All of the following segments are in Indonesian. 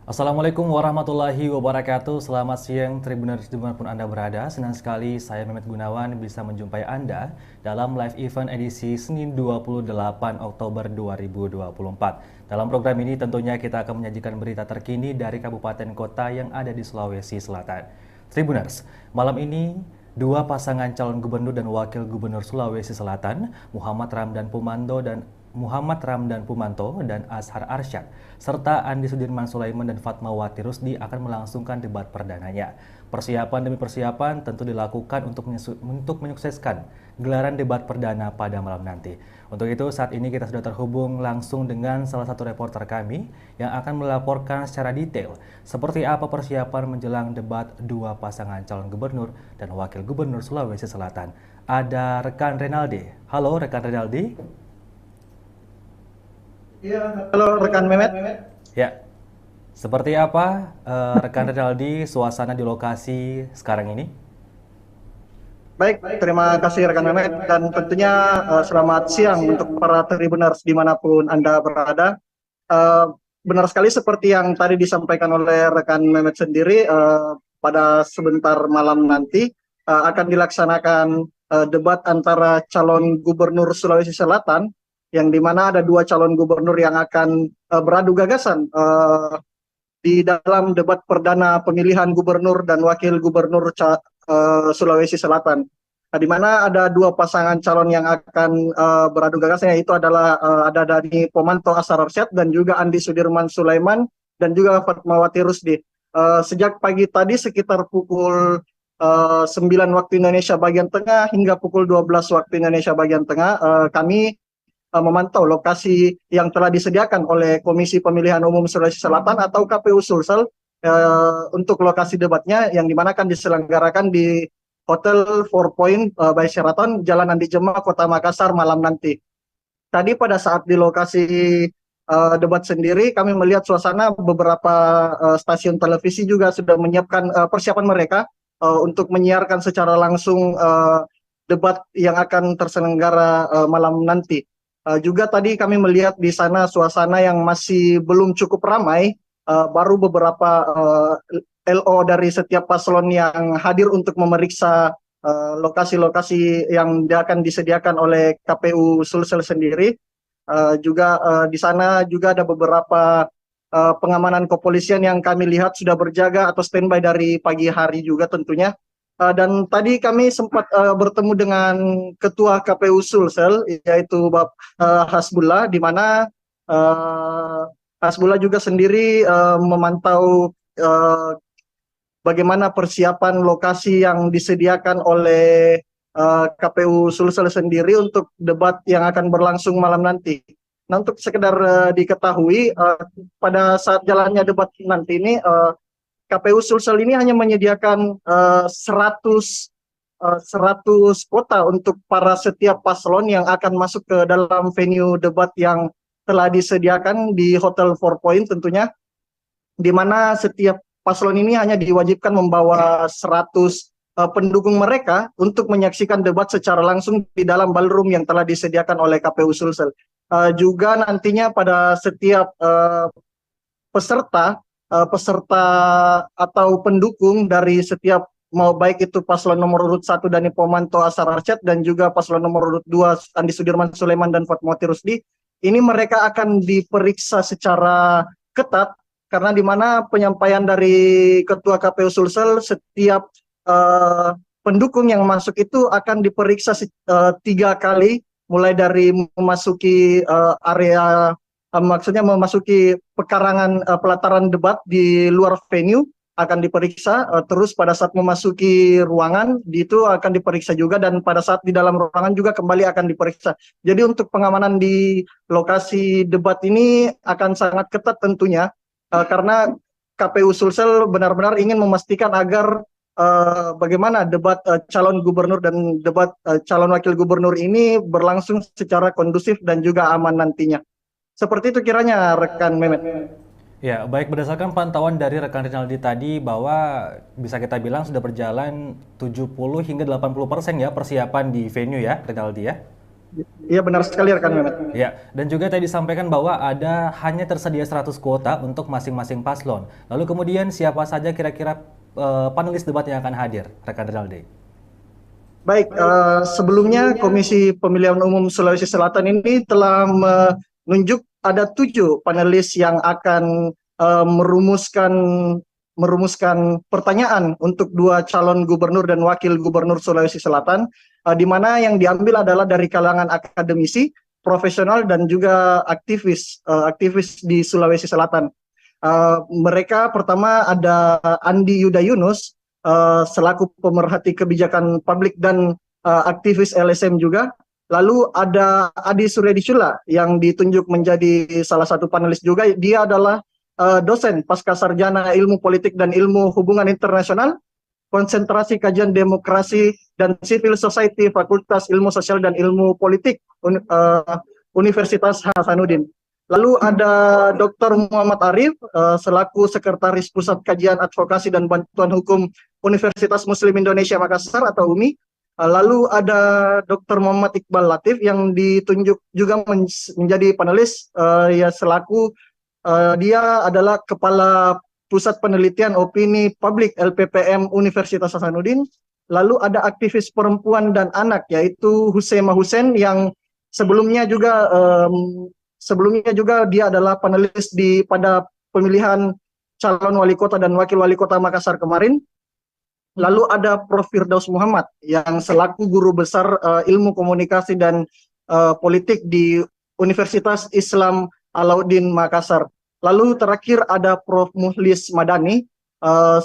Assalamualaikum warahmatullahi wabarakatuh. Selamat siang Tribuners dimanapun Anda berada. Senang sekali saya Mehmet Gunawan bisa menjumpai Anda dalam live event edisi Senin 28 Oktober 2024. Dalam program ini tentunya kita akan menyajikan berita terkini dari kabupaten kota yang ada di Sulawesi Selatan. Tribuners, malam ini dua pasangan calon gubernur dan wakil gubernur Sulawesi Selatan, Muhammad Ramdan Pumanto dan Azhar Arsyad, serta Andi Sudirman Sulaiman dan Fatmawati Rusdi akan melangsungkan debat perdananya. Persiapan demi persiapan tentu dilakukan untuk menyukseskan gelaran debat perdana pada malam nanti. Untuk itu saat ini kita sudah terhubung langsung dengan salah satu reporter kami yang akan melaporkan secara detail seperti apa persiapan menjelang debat dua pasangan calon gubernur dan wakil gubernur Sulawesi Selatan. Ada rekan Renaldi. Halo rekan Renaldi. Iya, halo rekan Mehmet. Ya, seperti apa rekan Renaldi suasana di lokasi sekarang ini? Baik, terima kasih rekan Mehmet dan tentunya selamat siang untuk para Tribuners dimanapun Anda berada. Eh, Benar sekali seperti yang tadi disampaikan oleh rekan Mehmet sendiri, pada sebentar malam nanti akan dilaksanakan debat antara calon gubernur Sulawesi Selatan, yang dimana ada dua calon gubernur yang akan beradu gagasan di dalam debat perdana pemilihan gubernur dan wakil gubernur Sulawesi Selatan. Di mana ada dua pasangan calon yang akan beradu gagasan, yaitu adalah ada dari Pomanto Azhar Arsyad dan juga Andi Sudirman Sulaiman dan juga Fatmawati Rusdi. Sejak pagi tadi sekitar pukul 9 waktu Indonesia bagian tengah hingga pukul 12 waktu Indonesia bagian tengah, kami memantau lokasi yang telah disediakan oleh Komisi Pemilihan Umum Sulawesi Selatan atau KPU Sulsel untuk lokasi debatnya, yang dimana akan diselenggarakan di Hotel Four Point by Sheraton, Jalan Andi Jema, Kota Makassar malam nanti. Tadi pada saat di lokasi debat sendiri, kami melihat suasana beberapa stasiun televisi juga sudah menyiapkan persiapan mereka untuk menyiarkan secara langsung debat yang akan terselenggara malam nanti. Juga tadi kami melihat di sana suasana yang masih belum cukup ramai, baru beberapa LO dari setiap paslon yang hadir untuk memeriksa lokasi-lokasi yang akan disediakan oleh KPU Sulsel sendiri. Juga di sana juga ada beberapa pengamanan kepolisian yang kami lihat sudah berjaga atau standby dari pagi hari juga tentunya. Dan tadi kami sempat bertemu dengan Ketua KPU Sulsel, yaitu Hasbullah, di mana Hasbullah juga sendiri memantau bagaimana persiapan lokasi yang disediakan oleh KPU Sulsel sendiri untuk debat yang akan berlangsung malam nanti. Nah, untuk sekedar diketahui, pada saat jalannya debat nanti ini, KPU Sulsel ini hanya menyediakan 100 kuota untuk para setiap paslon yang akan masuk ke dalam venue debat yang telah disediakan di Hotel Four Point tentunya, di mana setiap paslon ini hanya diwajibkan membawa 100 pendukung mereka untuk menyaksikan debat secara langsung di dalam ballroom yang telah disediakan oleh KPU Sulsel. Juga nantinya pada setiap peserta atau pendukung dari setiap, mau baik itu paslon nomor urut 1 Dani Pomanto Azhar Arsyad dan juga paslon nomor urut 2 Andi Sudirman Sulaiman dan Fatmawati Rusdi, ini mereka akan diperiksa secara ketat, karena di mana penyampaian dari Ketua KPU Sulsel, setiap pendukung yang masuk itu akan diperiksa 3 kali, mulai dari memasuki area, maksudnya memasuki pekarangan pelataran debat di luar venue akan diperiksa, terus pada saat memasuki ruangan itu akan diperiksa juga, dan pada saat di dalam ruangan juga kembali akan diperiksa. Jadi untuk pengamanan di lokasi debat ini akan sangat ketat tentunya, karena KPU Sulsel benar-benar ingin memastikan agar bagaimana debat calon gubernur dan debat calon wakil gubernur ini berlangsung secara kondusif dan juga aman nantinya. Seperti itu kiranya rekan Mehmet. Ya, baik, berdasarkan pantauan dari rekan Rinaldi tadi bahwa bisa kita bilang sudah berjalan 70 hingga 80% ya persiapan di venue ya, Rinaldi ya. Iya benar sekali rekan Mehmet. Ya, dan juga tadi disampaikan bahwa ada hanya tersedia 100 kuota untuk masing-masing paslon. Lalu kemudian siapa saja kira-kira panelis debat yang akan hadir, rekan Rinaldi? Baik, sebelumnya Komisi Pemilihan Umum Sulawesi Selatan ini telah menunjuk ada 7 panelis yang akan merumuskan pertanyaan untuk 2 calon gubernur dan wakil gubernur Sulawesi Selatan, di mana yang diambil adalah dari kalangan akademisi, profesional dan juga aktivis di Sulawesi Selatan. Mereka pertama ada Andi Yuda Yunus, selaku pemerhati kebijakan publik dan aktivis LSM juga. Lalu ada Adi Suryadisula yang ditunjuk menjadi salah satu panelis juga. Dia adalah dosen pasca sarjana ilmu politik dan ilmu hubungan internasional, konsentrasi kajian demokrasi dan civil society, Fakultas Ilmu Sosial dan Ilmu Politik, Universitas Hasanuddin. Lalu ada Dr. Muhammad Arif, selaku Sekretaris Pusat Kajian Advokasi dan Bantuan Hukum Universitas Muslim Indonesia Makassar atau UMI. Lalu ada Dr. Muhammad Iqbal Latif yang ditunjuk juga menjadi panelis, ya selaku dia adalah Kepala Pusat Penelitian Opini Publik LPPM Universitas Hasanuddin. Lalu ada aktivis perempuan dan anak yaitu Huseima Hussein yang sebelumnya juga dia adalah panelis pada pemilihan calon wali kota dan wakil wali kota Makassar kemarin. Lalu ada Prof. Firdaus Muhammad yang selaku guru besar ilmu komunikasi dan politik di Universitas Islam Alauddin Makassar. Lalu terakhir ada Prof. Muhlis Madani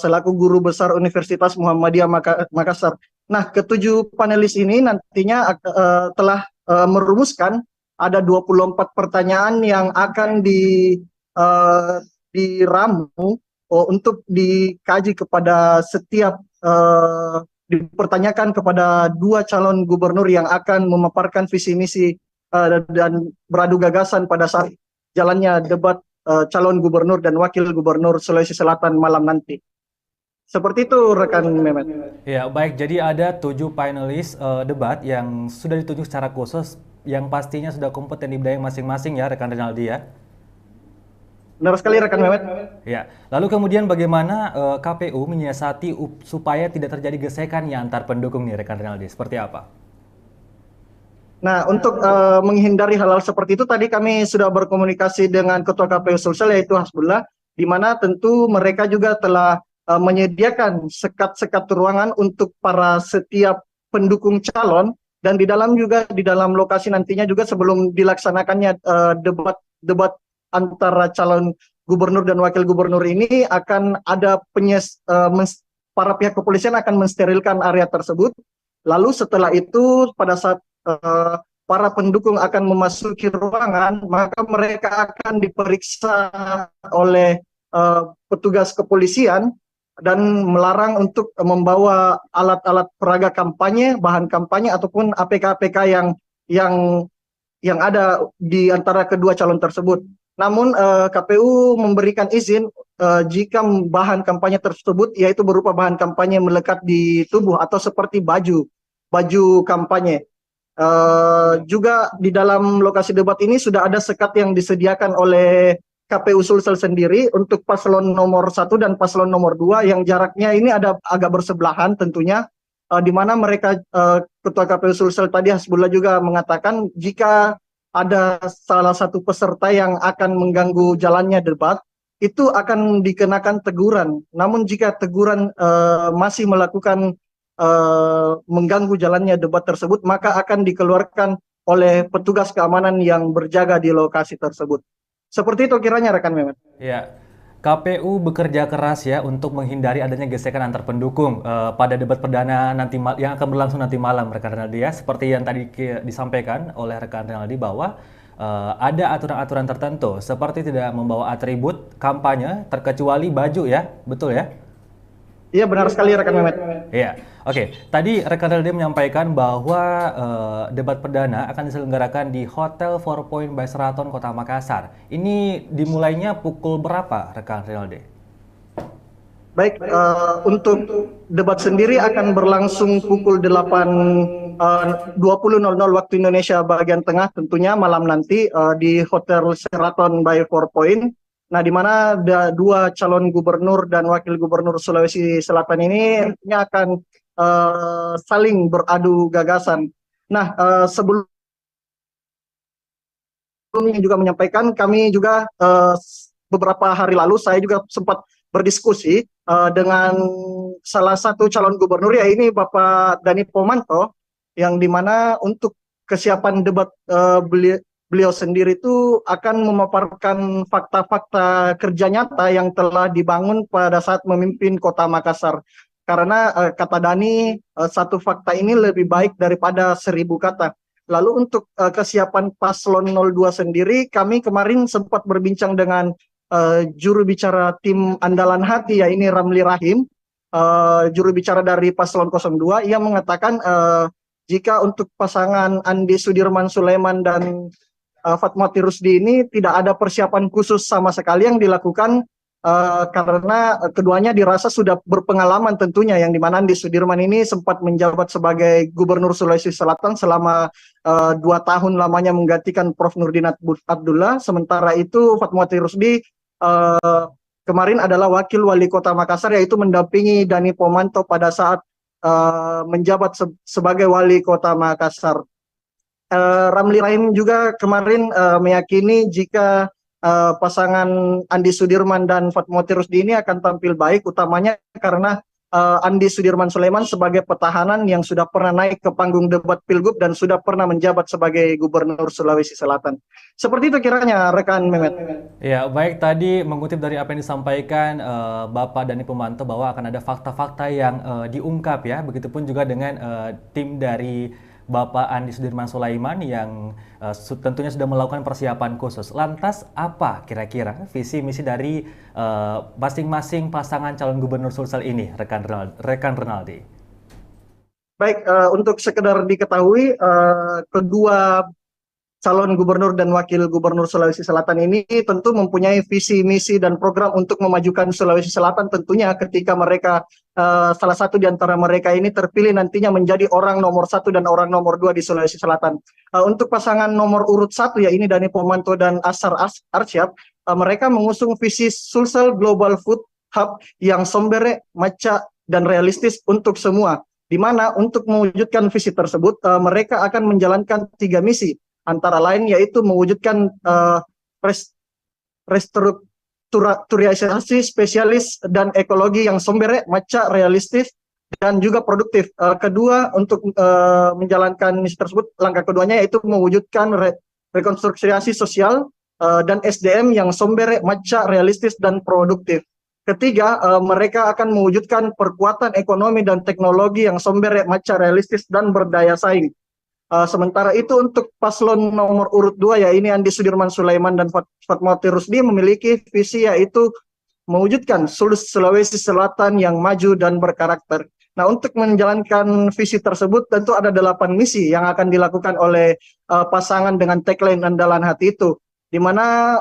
selaku guru besar Universitas Muhammadiyah Makassar. Nah, ketujuh panelis ini nantinya telah merumuskan ada 24 pertanyaan yang akan diramu untuk dikaji kepada setiap dipertanyakan kepada 2 calon gubernur yang akan memaparkan visi misi dan beradu gagasan pada saat jalannya debat calon gubernur dan wakil gubernur Sulawesi Selatan malam nanti. Seperti itu rekan Mehmet. Ya, baik. Jadi ada 7 panelis debat yang sudah ditunjuk secara khusus yang pastinya sudah kompeten di bidang masing-masing ya, rekan Rinaldi ya. Benar sekali rekan Mehmet. Ya, lalu kemudian bagaimana KPU menyiasati supaya tidak terjadi gesekan ya antar pendukung nih, rekan Rinaldi? Seperti apa? Nah, untuk menghindari hal-hal seperti itu, tadi kami sudah berkomunikasi dengan Ketua KPU Sulsel yaitu Hasbullah, di mana tentu mereka juga telah menyediakan sekat-sekat ruangan untuk para setiap pendukung calon, dan di dalam lokasi nantinya juga sebelum dilaksanakannya debat antara calon gubernur dan wakil gubernur ini akan ada para pihak kepolisian akan mensterilkan area tersebut. Lalu setelah itu pada saat para pendukung akan memasuki ruangan, maka mereka akan diperiksa oleh petugas kepolisian dan melarang untuk membawa alat-alat peraga kampanye, bahan kampanye ataupun APK-APK yang ada di antara kedua calon tersebut. Namun KPU memberikan izin jika bahan kampanye tersebut yaitu berupa bahan kampanye melekat di tubuh atau seperti baju kampanye. Juga di dalam lokasi debat ini sudah ada sekat yang disediakan oleh KPU Sulsel sendiri untuk paslon nomor 1 dan paslon nomor 2 yang jaraknya ini ada agak bersebelahan tentunya, di mana mereka Ketua KPU Sulsel tadi Hasbullah juga mengatakan jika ada salah satu peserta yang akan mengganggu jalannya debat itu akan dikenakan teguran. Namun jika teguran masih melakukan mengganggu jalannya debat tersebut, maka akan dikeluarkan oleh petugas keamanan yang berjaga di lokasi tersebut. Seperti itu kiranya rekan Mehmet. Ya, KPU bekerja keras ya untuk menghindari adanya gesekan antar pendukung pada debat perdana nanti yang akan berlangsung nanti malam, rekan Rinaldi ya. Seperti yang tadi disampaikan oleh rekan Rinaldi bahwa ada aturan-aturan tertentu seperti tidak membawa atribut kampanye terkecuali baju ya, betul ya? Iya benar sekali rekan Mehmet. Iya, oke. Tadi rekan Rinaldi menyampaikan bahwa debat perdana akan diselenggarakan di Hotel 4 Point by Sheraton Kota Makassar. Ini dimulainya pukul berapa, rekan Rinaldi? Baik, untuk debat sendiri akan berlangsung pukul 8 20.00 waktu Indonesia bagian tengah tentunya malam nanti di Hotel Sheraton by Four Point. Nah, di mana ada dua calon gubernur dan wakil gubernur Sulawesi Selatan ini tentunya akan saling beradu gagasan. Nah, sebelumnya juga menyampaikan kami juga beberapa hari lalu saya juga sempat berdiskusi dengan salah satu calon gubernur ya ini Bapak Dani Pomanto yang dimana untuk kesiapan debat beliau sendiri itu akan memaparkan fakta-fakta kerja nyata yang telah dibangun pada saat memimpin Kota Makassar. Karena kata Dani, satu fakta ini lebih baik daripada 1000 kata. Lalu untuk kesiapan paslon 02 sendiri, kami kemarin sempat berbincang dengan juru bicara tim Andalan Hati, ya ini Ramli Rahim, juru bicara dari paslon 02, ia mengatakan jika untuk pasangan Andi Sudirman Sulaiman dan Fatmawati Rusdi ini tidak ada persiapan khusus sama sekali yang dilakukan karena keduanya dirasa sudah berpengalaman tentunya, yang dimana Andi Sudirman ini sempat menjabat sebagai Gubernur Sulawesi Selatan selama 2 tahun lamanya menggantikan Prof. Nurdin Abdullah, sementara itu Fatmawati Rusdi kemarin adalah Wakil Wali Kota Makassar, yaitu mendampingi Dani Pomanto pada saat menjabat sebagai Wali Kota Makassar. Ramli Rahim juga kemarin meyakini jika pasangan Andi Sudirman dan Fatmawati Rusdi ini akan tampil baik, utamanya karena Andi Sudirman Sulaiman sebagai petahanan yang sudah pernah naik ke panggung debat Pilgub dan sudah pernah menjabat sebagai Gubernur Sulawesi Selatan. Seperti itu kiranya rekan Mehmet. Ya, baik, tadi mengutip dari apa yang disampaikan Bapak Dani Pomanto bahwa akan ada fakta-fakta yang diungkap ya, begitupun juga dengan tim dari Bapak Andi Sudirman Sulaiman yang tentunya sudah melakukan persiapan khusus. Lantas apa kira-kira visi misi dari masing-masing pasangan calon gubernur Sulsel ini, rekan Renaldi? Baik, untuk sekedar diketahui, kedua calon gubernur dan wakil gubernur Sulawesi Selatan ini tentu mempunyai visi, misi, dan program untuk memajukan Sulawesi Selatan tentunya ketika mereka, salah satu di antara mereka ini terpilih nantinya menjadi orang nomor 1 dan orang nomor 2 di Sulawesi Selatan. Untuk pasangan nomor urut 1 ya ini Dani Pomanto dan Ashar Arsyad, mereka mengusung visi Sulsel Global Food Hub yang sombere, maca, dan realistis untuk semua. Di mana untuk mewujudkan visi tersebut, mereka akan menjalankan 3 misi. Antara lain yaitu mewujudkan restrukturisasi spesialis dan ekologi yang sombere, maca, realistis, dan juga produktif. Kedua, untuk menjalankan misi tersebut, langkah keduanya yaitu mewujudkan rekonstruksi sosial dan SDM yang sombere, maca, realistis, dan produktif. Ketiga, mereka akan mewujudkan perkuatan ekonomi dan teknologi yang sombere, maca, realistis, dan berdaya saing. Sementara itu untuk paslon nomor urut 2 ya ini Andi Sudirman Sulaiman dan Fatmawati Rusdi memiliki visi yaitu mewujudkan Sulawesi Selatan yang maju dan berkarakter. Nah, untuk menjalankan visi tersebut tentu ada 8 misi yang akan dilakukan oleh pasangan dengan tagline Andalan Hati itu, di mana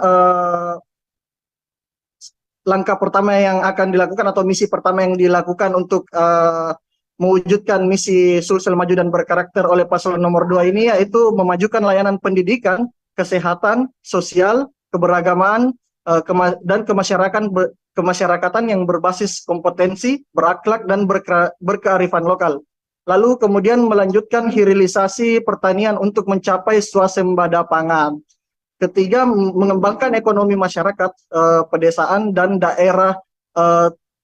langkah pertama yang akan dilakukan atau misi pertama yang dilakukan untuk mewujudkan misi Sulsel maju dan berkarakter oleh paslon nomor 2 ini yaitu memajukan layanan pendidikan, kesehatan, sosial, keberagaman, dan kemasyarakatan yang berbasis kompetensi, berakhlak, dan berkearifan lokal. Lalu kemudian melanjutkan hilirisasi pertanian untuk mencapai swasembada pangan. Ketiga, mengembangkan ekonomi masyarakat, pedesaan, dan daerah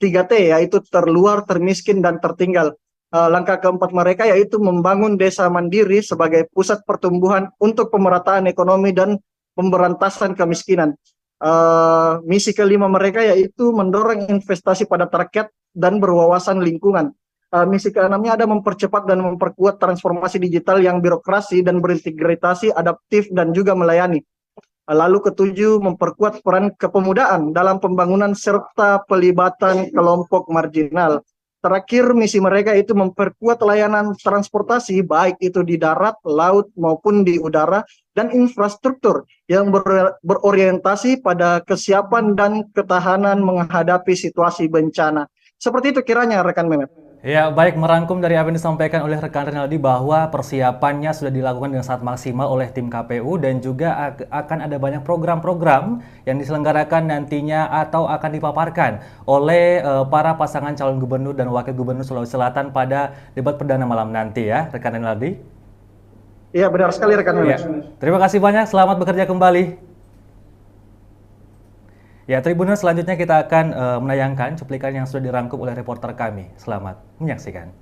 3T yaitu terluar, termiskin, dan tertinggal. Langkah keempat mereka yaitu membangun desa mandiri sebagai pusat pertumbuhan untuk pemerataan ekonomi dan pemberantasan kemiskinan. Misi kelima mereka yaitu mendorong investasi pada rakyat dan berwawasan lingkungan. Misi keenamnya ada mempercepat dan memperkuat transformasi digital yang birokrasi dan berintegrasi, adaptif, dan juga melayani. Lalu ketujuh, memperkuat peran kepemudaan dalam pembangunan serta pelibatan kelompok marginal. Terakhir, misi mereka itu memperkuat layanan transportasi, baik itu di darat, laut, maupun di udara, dan infrastruktur yang berorientasi pada kesiapan dan ketahanan menghadapi situasi bencana. Seperti itu kiranya, rekan Mehmet. Ya, baik, merangkum dari apa yang disampaikan oleh rekan Renaldi bahwa persiapannya sudah dilakukan dengan sangat maksimal oleh tim KPU dan juga akan ada banyak program-program yang diselenggarakan nantinya atau akan dipaparkan oleh para pasangan calon gubernur dan wakil gubernur Sulawesi Selatan pada debat perdana malam nanti ya, rekan Renaldi. Iya, benar sekali rekan Ya, Memes. terima kasih banyak, selamat bekerja kembali. Ya, Tribuners, selanjutnya kita akan menayangkan cuplikan yang sudah dirangkum oleh reporter kami. Selamat menyaksikan.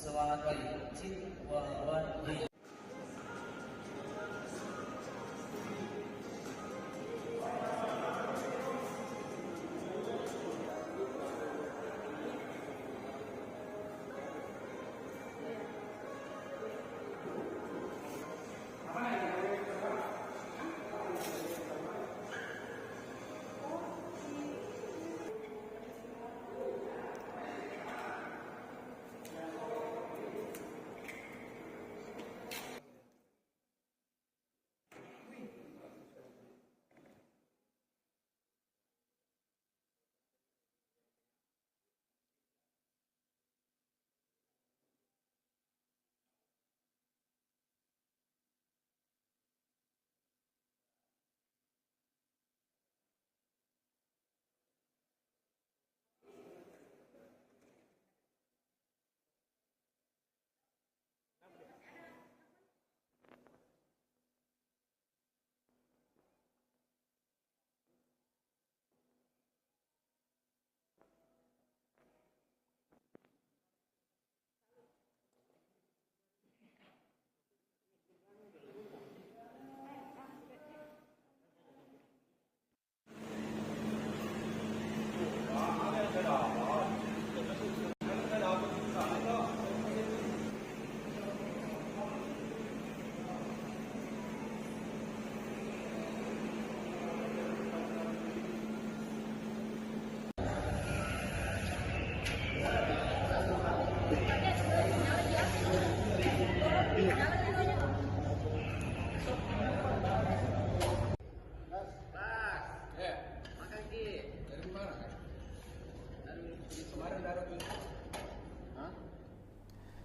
Selamat pagi. Selamat pagi.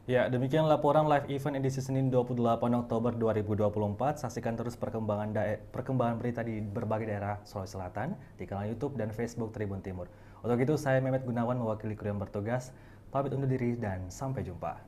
Ya, demikian laporan live event edisi Senin 28 Oktober 2024. Saksikan terus perkembangan berita di berbagai daerah Sulawesi Selatan di kanal YouTube dan Facebook Tribun Timur. Untuk itu, saya Mehmet Gunawan mewakili kru yang bertugas. Pamit undur diri dan sampai jumpa.